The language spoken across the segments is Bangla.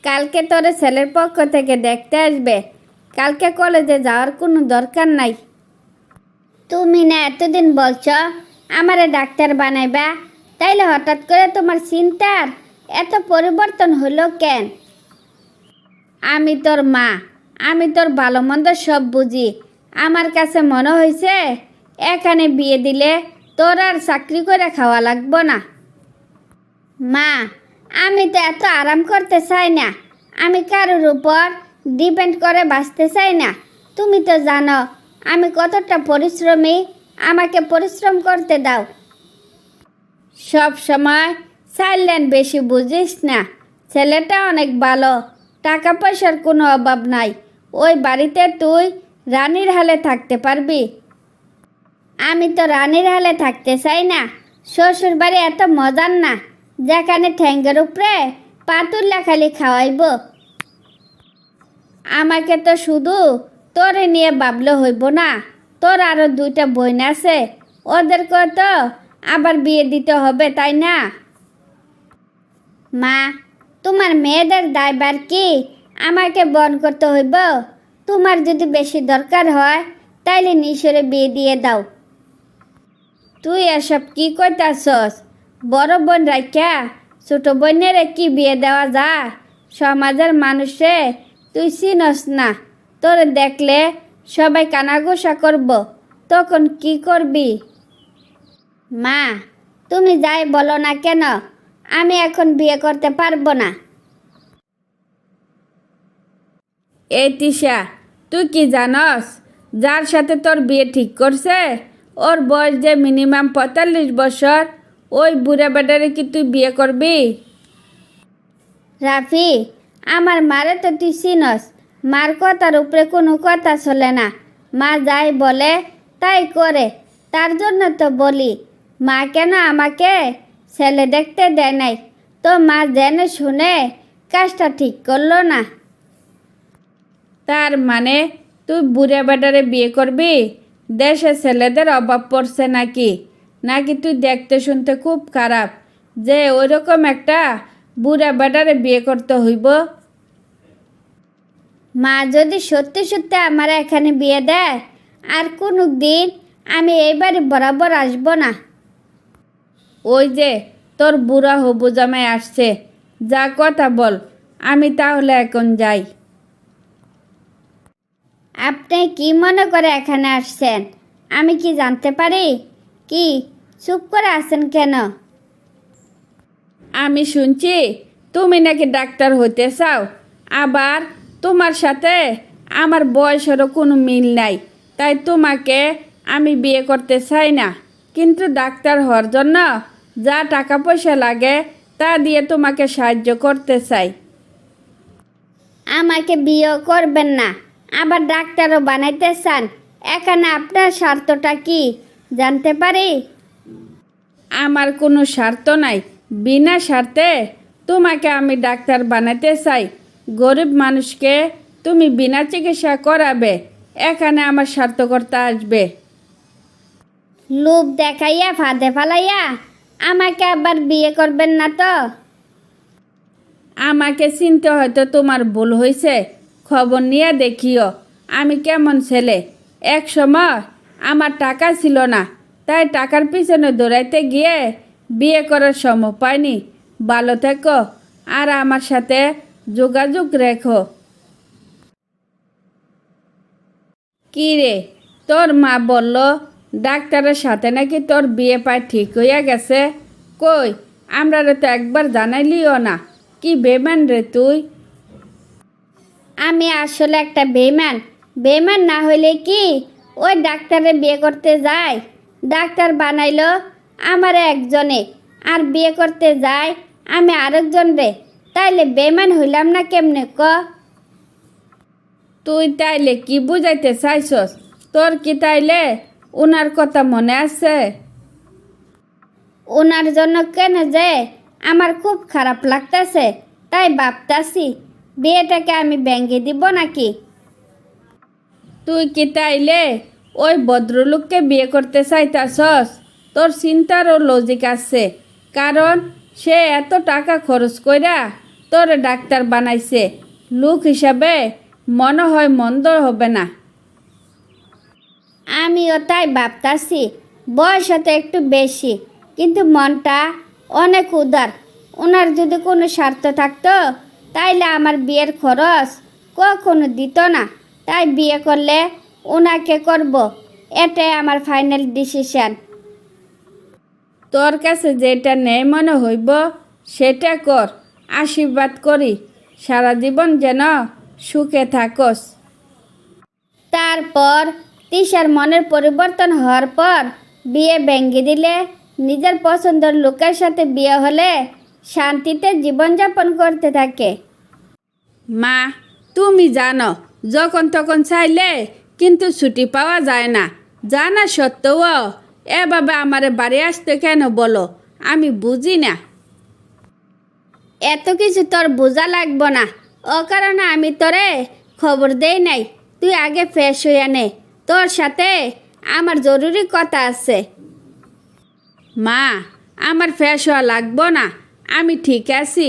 কালকে তোরে ছেলের পক্ষ থেকে দেখতে আসবে। কালকে কলেজে যাওয়ার কোনো দরকার নাই। তুমি না এতদিন বলছ আমারে ডাক্তার বানাইবা, তাইলে হঠাৎ করে তোমার চিন্তার এত পরিবর্তন হলো কেন? আমি তোর মা, আমি তোর ভালো মন্দ সব বুঝি। আমার কাছে মনে হয়েছে এখানে বিয়ে দিলে তোর আর চাকরি করে খাওয়া লাগবো না। মা, আমি তো এত আরাম করতে চাই না। আমি কারোর উপর ডিপেন্ড করে বাঁচতে চাই না। তুমি তো জানো আমি কতটা পরিশ্রমী, আমাকে পরিশ্রম করতে দাও। সব সময় সাইলেন্ট বেশি বুঝিস না। ছেলেটা অনেক ভালো, টাকা পয়সার কোনো অভাব নাই। ওই বাড়িতে তুই রানীর হালে থাকতে পারবি। আমি তো রানীর হালে থাকতে চাই না। শ্বশুর বাড়ি এত মজার না, যেখানে ঠ্যাঙ্গের উপরে পাতুল্লা খালি খাওয়াইব। আমাকে তো শুধু তোরে নিয়ে ভাবলে হইব না, তোর আরও 2টা বোন আছে, ওদেরকে তো আবার বিয়ে দিতে হবে, তাই না? মা, তোমার মেয়েদের দায়ভার কি আমাকে বহন করতে হইব? তোমার যদি বেশি দরকার হয় তাইলে নিশোরে বিয়ে দিয়ে দাও। তুই এসব কি কইতাছস? বড় বোন রাখা ছোট বোনের কি বিয়ে দেওয়া যায়? সমাজের মানুষে তুই চিনস না। তোর দেখলে সবাই কানাঘুষা করব, তখন কি করবি? মা, তুমি যাই বলো না কেন, আমি এখন বিয়ে করতে পারবো না। এই তিশা, তুই কি জানস যার সাথে তোর বিয়ে ঠিক করছে ওর বয়স যে মিনিমাম 45 বছর? ওই বুড়া বেটারে কি তুই বিয়ে করবি? রাফি, আমার মারে তো তুই চিনস। মার কথার উপরে কোনো কথা চলে না। মা যাই বলে তাই করে, তার জন্য তো বলি। মা কেন আমাকে ছেলে দেখতে দেয় নাই? তো মা জেনে শুনে কাজটা ঠিক করলো না। তার মানে তুই বুড়া বেটারে বিয়ে করবি? দেশে ছেলেদের অভাব পড়ছে নাকি? নাকি তুই দেখতে শুনতে খুব খারাপ যে ওইরকম একটা বুড়া বেটারে বিয়ে করতে হইব? মা যদি সত্যি সত্যি আমার এখানে বিয়ে দেয়, আর কোনো দিন আমি এই বাড়ি বরাবর আসবো না। ওই যে তোর বুড়া হবু জামাই আসছে, যা কথা বল। আমি তাহলে এখন যাই। আপনি কি মনে করে এখানে আসছেন আমি কি জানতে পারি? কি চুপ করে আছেন কেন? আমি শুনছি তুমি নাকি ডাক্তার হইতে চাও, আবার তোমার সাথে আমার বয়সেরও কোনো মিল নাই, তাই তোমাকে আমি বিয়ে করতে চাই না। কিন্তু ডাক্তার হওয়ার জন্য যা টাকা পয়সা লাগে তা দিয়ে তোমাকে সাহায্য করতে চাই। আমাকে বিয়ে করবেন না, আবার ডাক্তারও বানাইতে চান? এখানে আপনার স্বার্থটা কি জানতে পারি? আমার কোনো স্বার্থ নাই। বিনা স্বার্থে তোমাকে আমি ডাক্তার বানাতে চাই। গরিব মানুষকে তুমি বিনা চিকিৎসা করাবে, এখানে আমার স্বার্থকর্তা আসবে? লোভ দেখাইয়া ফাঁদে ফালাইয়া আমাকে আবার বিয়ে করবেন না তো? আমাকে চিনতে হয়তো তোমার ভুল হয়েছে। খবর নিয়ে দেখিও আমি কেমন ছেলে। এক সময় আমার টাকা ছিল না, তাই টাকার পিছনে দৌড়াইতে গিয়ে বিয়ে করার সময় পাইনি। ভালো থেকো আর আমার সাথে যোগাযোগ রেখো। কি রে, তোর মা বলল ডাক্তারের সাথে নাকি তোর বিয়ে পায় ঠিক হইয়া গেছে? কই, আমরা তো একবার জানাইলিও না। কি বেমান রে তুই? আমি আসলে একটা বেমান। বেমান না হইলে কি ওই ডাক্তারে বিয়ে করতে যায়? ডাক্তার বানাইলো আমার একজনে, আর বিয়ে করতে যায় আমি আরেকজন রে। তাইলে বেমান হইলাম না কেমনে ক? তুই তাইলে কি বুঝাইতে চাইছস? তোর কি তাইলে ওনার কথা মনে আছে? ওনার জন্য কেন যে আমার খুব খারাপ লাগতেছে, তাই ভাবতাছি বিয়েটাকে আমি ভেঙে দিব নাকি। তুই কি তাইলে ওই ভদ্রলোককে বিয়ে করতে চাইতাছস? তোর চিন্তারও লজিক আছে, কারণ সে এত টাকা খরচ কইরা তোরে ডাক্তার বানাইছে, লোক হিসাবে মনে হয় মন্দ হবে না। আমিও তাই ভাবতাছি, বয়স তো একটু বেশি, কিন্তু মনটা অনেক উদার। ওনার যদি কোনো স্বার্থ থাকতো তাইলে আমার বিয়ের খরচ কখনো দিত না। তাই বিয়ে করলে ওনাকে করব, এটাই আমার ফাইনাল ডিসিশন। তোর কাছে যেটা নেই মনে হইব সেটা কর। আশীর্বাদ করি সারা জীবন যেন সুখে থাকস। তারপর তিশার মনের পরিবর্তন হওয়ার পর বিয়ে ভেঙে দিলে, নিজের পছন্দের লোকের সাথে বিয়ে হলে শান্তিতে জীবনযাপন করতে থাকে। মা, তুমি জানো যখন তখন চাইলে কিন্তু ছুটি পাওয়া যায় না। জানা সত্ত্বেও এভাবে আমারে বাড়ি আসতে কেন বলো? আমি বুঝি না। এত কিছু তোর বোঝা লাগবো না, ও কারণে আমি তোরে খবর দেই নাই। তুই আগে ফ্রেশ হইয়া নে, তোর সাথে আমার জরুরি কথা আছে। মা, আমার ফ্রেশ হওয়া লাগবো না, আমি ঠিক আছি।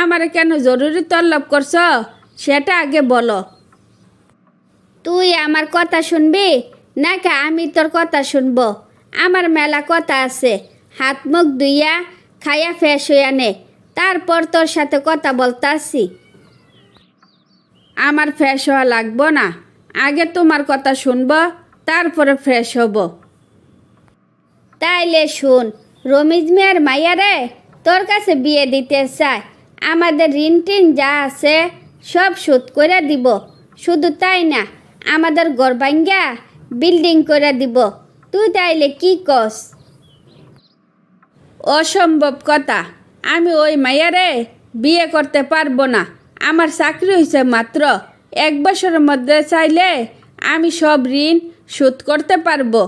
আমার কেন জরুরি তলব করছ সেটা আগে বলো। তুই আমার কথা শুনবি নাকি আমি তোর কথা শুনবো? আমার মেলা কথা আছে। হাত মুখ ধুইয়া খাইয়া ফ্রেশ হইয়া নে, তারপর তোর সাথে কথা বলতে আসি। আমার ফ্রেশ হওয়া লাগবো না, আগে তোমার কথা শুনবো, তারপরে ফ্রেশ হব। তাইলে শুন, রমিজ মিয়ার মাইয়ারে তোর কাছে বিয়ে দিতে চায়। আমাদের ঋণ টিন যা আছে সব শোধ করে দিব। শুধু তাই না, আমাদের ঘর ভাঙ্গা বিল্ডিং করে দিব। তুই তাইলে কি কস? অসম্ভব কথা। আমি ওই মাইয়ারে বিয়ে করতে পারবো না। আমার চাকরি হয়েছে মাত্র 1 বছরের মধ্যে, চাইলে আমি সব ঋণ শোধ করতে পারবো।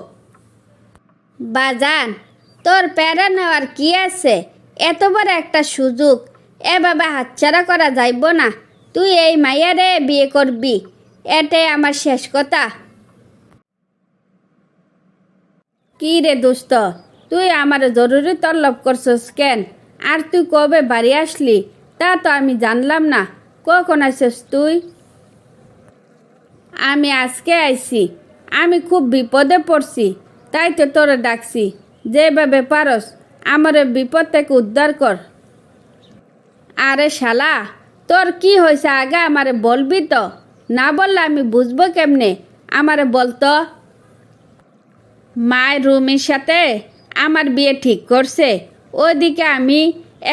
বাজান, তোর প্যারা নেওয়ার কি আছে? এত বড় একটা সুযোগ এভাবে হাতছাড়া করা যাইব না। তুই এই মাইয়ারে বিয়ে করবি, এটাই আমার শেষ কথা। কি রে দোস্ত, তুই আমার জরুরি তলব করছস কেন? আর তুই কবে বাড়ি আসলি তা তো আমি জানলাম না। কখন আসছিস তুই? আমি আজকে আইছি। আমি খুব বিপদে পড়ছি, তাই তো তোরে ডাকছি। যেভাবে পারস আমার বিপদ থেকে উদ্ধার কর। আরে শালা, তোর কি হয়েছে আগে আমারে বলবি তো? না বললে আমি বুঝবো কেমনে? আমারে বলতো। মায়ের রুমের সাথে আমার বিয়ে ঠিক করছে। ওদিকে আমি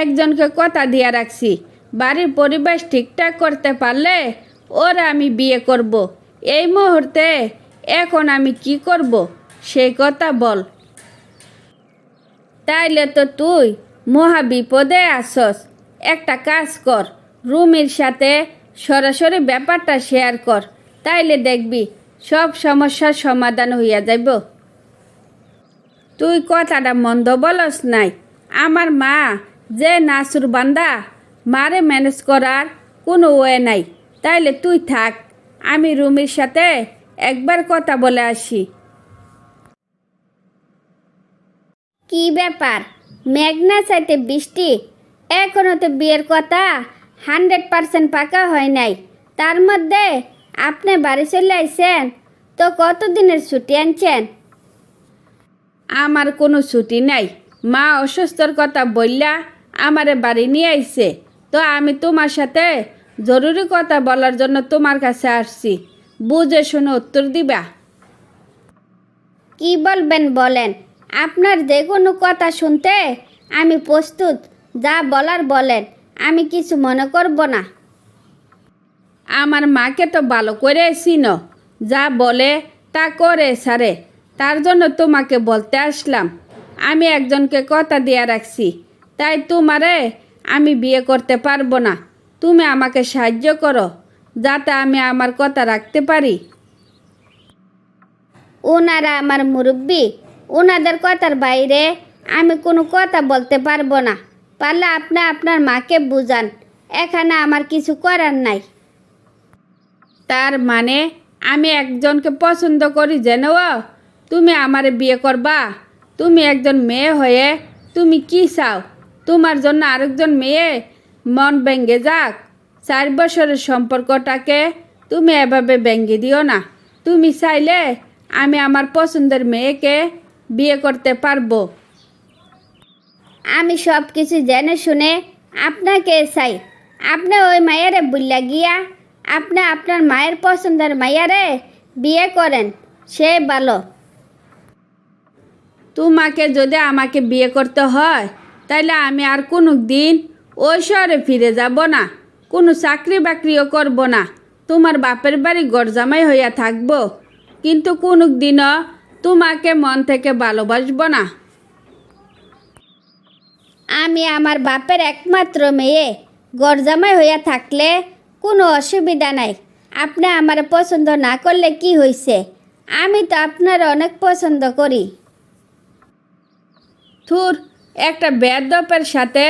একজনকে কথা দিয়ে রাখছি, বাড়ির পরিবেশ ঠিকঠাক করতে পারলে ওরা আমি বিয়ে করব। এই মুহূর্তে এখন আমি কি করব সেই কথা বল। তাইলে তো তুই মহা বিপদে আসস। একটা কাজ কর, রুমির সাথে সরাসরি ব্যাপারটা শেয়ার কর, তাইলে দেখবি সব সমস্যার সমাধান হইয়া যাইব। তুই কথাটা মন্দ বলস নাই। আমার মা যে নাসুর বান্দা, মারে ম্যানেজ করার কোনো ওয়ে নাই। তাইলে তুই থাক, আমি রুমির সাথে একবার কথা বলে আসি। কি ব্যাপার? মেঘনা চাইতে বৃষ্টি, এখনো তো বিয়ের কথা 100% পাকা হয় নাই। তার মধ্যে আপনি বাড়ি চলে আইছেন, তো কতদিনের ছুটি আনছেন? আমার কোনো ছুটি নাই। মা অসুস্থর কথা বললা আমারে বাড়ি নিয়ে আইছে, তো আমি তোমার সাথে জরুরি কথা বলার জন্য তোমার কাছে আসছি। বুঝে শুনে উত্তর দিবা। কি বলবেন বলেন, আপনার যে কোনো কথা শুনতে আমি প্রস্তুত। যা বলার বলেন, আমি কিছু মনে করব না। আমার মাকে তো ভালো করে চিনো, যা বলে তা করে সারে। তার জন্য তোমাকে বলতে আসলাম। আমি একজনকে কথা দিয়ে রাখছি, তাই তোমারে আমি বিয়ে করতে পারবো না। তুমি আমাকে সাহায্য করো যাতে আমি আমার কথা রাখতে পারি। ওনারা আমার মুরব্বী, ওনাদের কথার বাইরে আমি কোনো কথা বলতে পারবো না। পারলে আপনি আপনার মাকে বুঝান, এখানে আমার কিছু করার নাই। তার মানে আমি একজনকে পছন্দ করি জেনেও তুমি আমারে বিয়ে করবা? তুমি একজন মেয়ে হয়ে তুমি কি চাও? তোমার জন্য আরেকজন মেয়ে মন ভেঙে যাক। 4 বছরের সম্পর্কটাকে তুমি এভাবে ভেঙে দিও না। তুমি চাইলে আমি আমার পছন্দের মেয়েকে বিয়ে করতে পারবো। আমি সব কিছু জেনে শুনে আপনাকে চাই। আপনি ওই মায়েরে বুল্লা গিয়া আপনি আপনার মায়ের পছন্দের মাইয়ারে বিয়ে করেন, সে ভালো। তোমাকে যদি আমাকে বিয়ে করতে হয় তাইলে আমি আর কোনো দিন ওই শহরে ফিরে যাব না, কোনো চাকরি বাকরিও করব না, তোমার বাপের বাড়ি গরজামাই হইয়া থাকবো, কিন্তু কোনো দিনও তোমাকে মন থেকে ভালোবাসবো না। আমি আমার বাপের একমাত্র মেয়ে, গরজামাই হইয়া থাকলে কোনো অসুবিধা নাই। আপনি আমার পছন্দ না করলে কি হয়েছে? আমি তো আপনার অনেক পছন্দ করি। থুর, একটা বেয়াদপের সাথে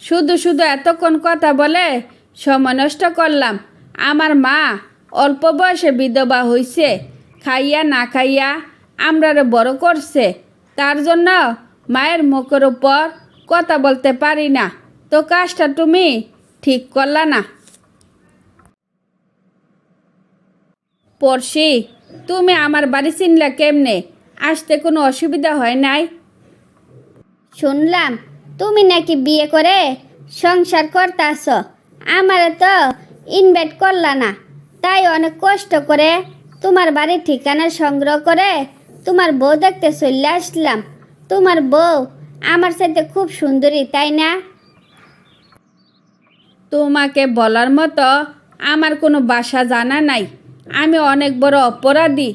শুধু শুধু এতক্ষণ কথা বলে সময় নষ্ট করলাম। আমার মা অল্প বয়সে বিধবা হইছে, খাইয়া না খাইয়া আমরারে বড় করছে, তার জন্য মায়ের মুখের উপর কথা বলতে পারি না। তো কাজটা তুমি ঠিক করলা না। পড়শি, তুমি আমার বাড়ি চিনলা কেমনে? আসতে কোনো অসুবিধা হয় নাই? শুনলাম তুমি নাকি বিয়ে করে সংসার করতাছ, আমার তো ইনভাইট করলা না, তাই অনেক কষ্ট করে তোমার বাড়ির ঠিকানা সংগ্রহ করে তোমার বউ দেখতে চলে আসলাম। তোমার বউ আমার সাথে খুব সুন্দরী, তাই না? তোমাকে বলার মতো আমার কোনো ভাষা জানা নাই। আমি অনেক বড় অপরাধী,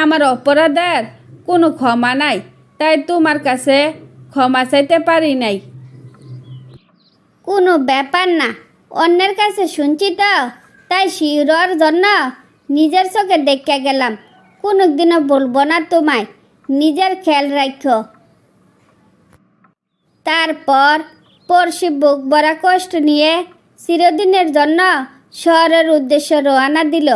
আমার অপরাধের কোনো ক্ষমা নাই, তাই তোমার কাছে ক্ষমা চাইতে পারি নাই। কোনো ব্যাপার না, অন্যের কাছে শুনছি তো, তাই শিউরার জন্য নিজের চোখে দেখে গেলাম। কোনো দিনও বলবো না তোমায়, নিজের খেয়াল রাখো। তারপর পড়শি বুক ভরা কষ্ট নিয়ে চিরদিনের জন্য শহরের উদ্দেশ্যে রওনা দিল।